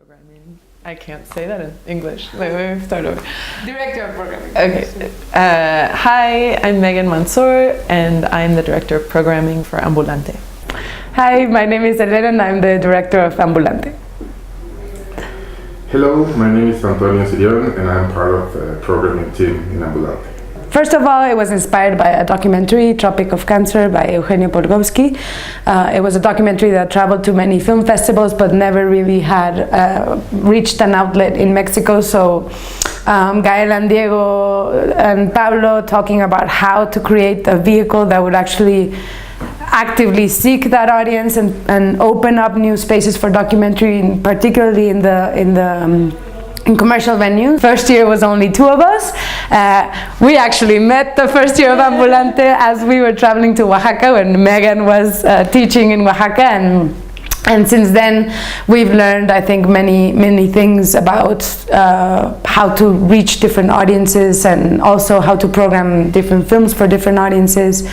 programming. I can't say that in English. Wait, start over. Director of Programming. Okay. Hi, I'm Megan Mansour, and I'm the Director of Programming for Ambulante. Hi, my name is Elena, and I'm the Director of Ambulante. Hello, my name is Antonio Sirion, and I'm part of the programming team in Ambulante. First of all, it was inspired by a documentary, Tropic of Cancer, by Eugenio Polgowski. It was a documentary that traveled to many film festivals, but never really had reached an outlet in Mexico. So Gael and Diego and Pablo talking about how to create a vehicle that would actually actively seek that audience and open up new spaces for documentary, particularly in commercial venues. First year was only two of us. We actually met the first year of Ambulante as we were traveling to Oaxaca when Megan was teaching in Oaxaca, and since then we've learned, I think, many things about how to reach different audiences and also how to program different films for different audiences.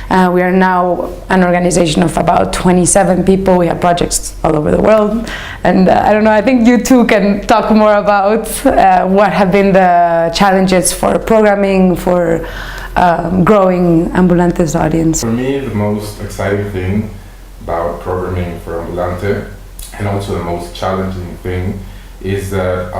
We are now an organization of about 27 people. We have projects all over the world, and I don't know, I think you two can talk more about what have been the challenges for programming, for growing Ambulante's audience. For me, the most exciting thing about programming for Ambulante, and also the most challenging thing, is that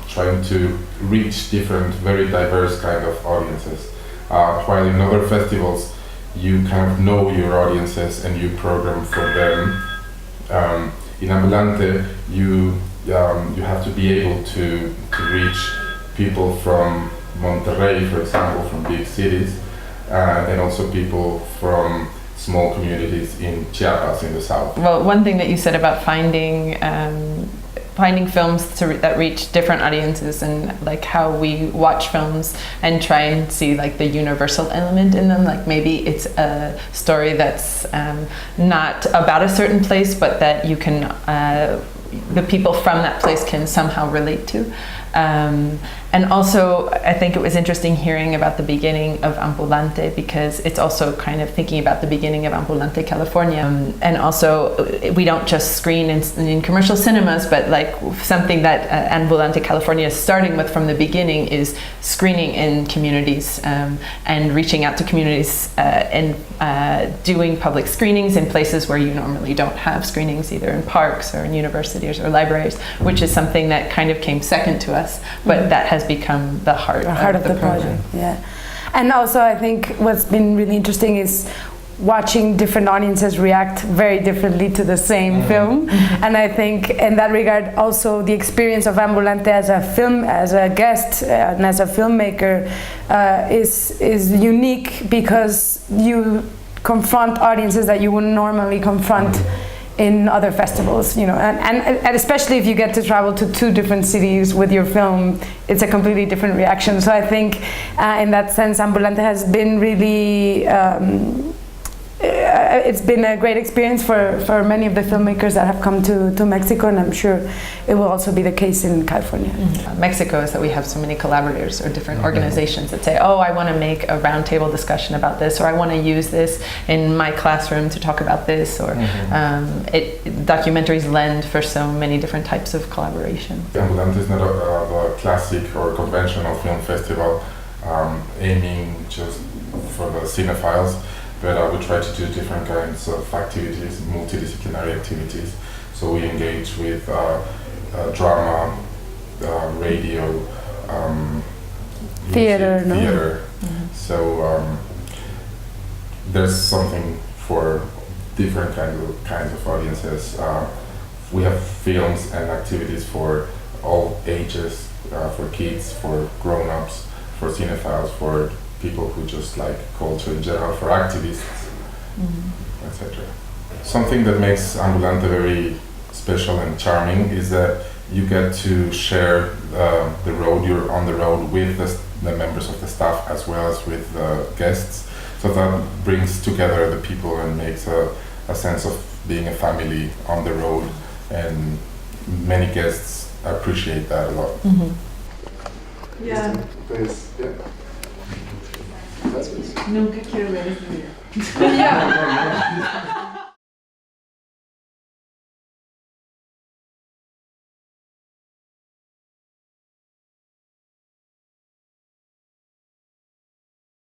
trying to reach different, very diverse kind of audiences. While in other festivals you kind of know your audiences and you program for them, in Ambulante you have to be able to reach people from Monterrey, for example, from big cities, and also people from small communities in Chiapas in the south. Well, one thing that you said about finding films that reach different audiences, and like how we watch films and try and see like the universal element in them. Like maybe it's a story that's not about a certain place, but that you can the people from that place can somehow relate to. And also, I think it was interesting hearing about the beginning of Ambulante, because it's also kind of thinking about the beginning of Ambulante California. And also, we don't just screen in commercial cinemas, but like something that Ambulante California is starting with from the beginning is screening in communities and reaching out to communities and doing public screenings in places where you normally don't have screenings, either in parks or in universities or libraries, which is something that kind of came second to us, but that has become the heart of the project. Yeah, and also I think what's been really interesting is watching different audiences react very differently to the same film. And I think in that regard also the experience of Ambulante as a guest and as a filmmaker is unique, because you confront audiences that you wouldn't normally confront in other festivals, you know, and especially if you get to travel to two different cities with your film, it's a completely different reaction. So I think in that sense Ambulante has been really it's been a great experience for many of the filmmakers that have come to Mexico, and I'm sure it will also be the case in California. Mexico is that we have so many collaborators or different organizations that say, oh, I want to make a roundtable discussion about this, or I want to use this in my classroom to talk about this, or documentaries lend for so many different types of collaboration. Ambulante is not a classic or conventional film festival aiming just for the cinephiles, but we try to do different kinds of activities, multidisciplinary activities. So we engage with drama, radio, theater, music, theater. So there's something for different kinds of audiences. We have films and activities for all ages, for kids, for grown-ups, for cinephiles, for people who just like culture in general, for activists, etc. Something that makes Ambulante very special and charming is that you get to share the road. You're on the road with the members of the staff as well as with the guests. So that brings together the people and makes a sense of being a family on the road, and many guests appreciate that a lot. Yeah. That's Nunca quiero ver ese video.